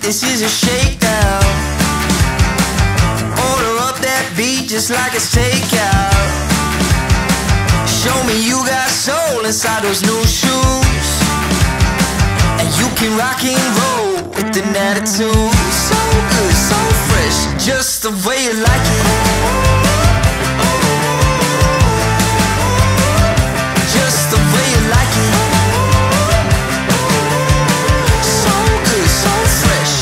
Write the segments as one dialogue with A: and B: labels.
A: this is a shakedown. Order up that beat just like it's takeout. Show me you got soul inside those new shoes, and you can rock and roll with an attitude. So good, so fresh, just the way you like it. Just the way you like it. So good, so fresh.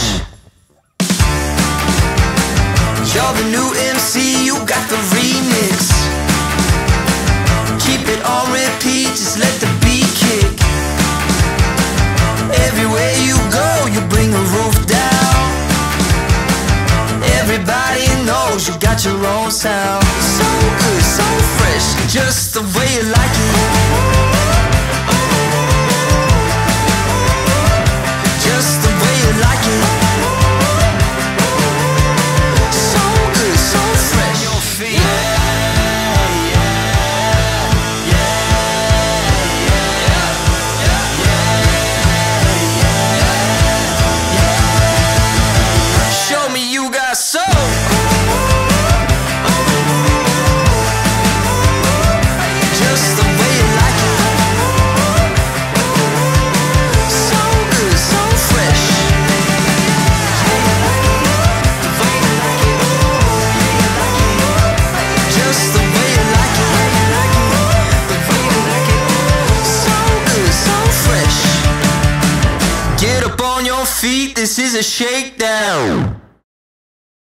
A: You're the new MC, you got the remix. Keep it on repeat, just let the beat kick. Everywhere you go, you bring the roof down. Everybody knows you got your own sound. So good, so fresh, just the way you like it. Just the way you like it. So good, so fresh. Your feet. Show me you got soul. Just the way you like it. So good, so fresh. Just the way you like it. So good, so fresh. Get up on your feet, this is a shakedown.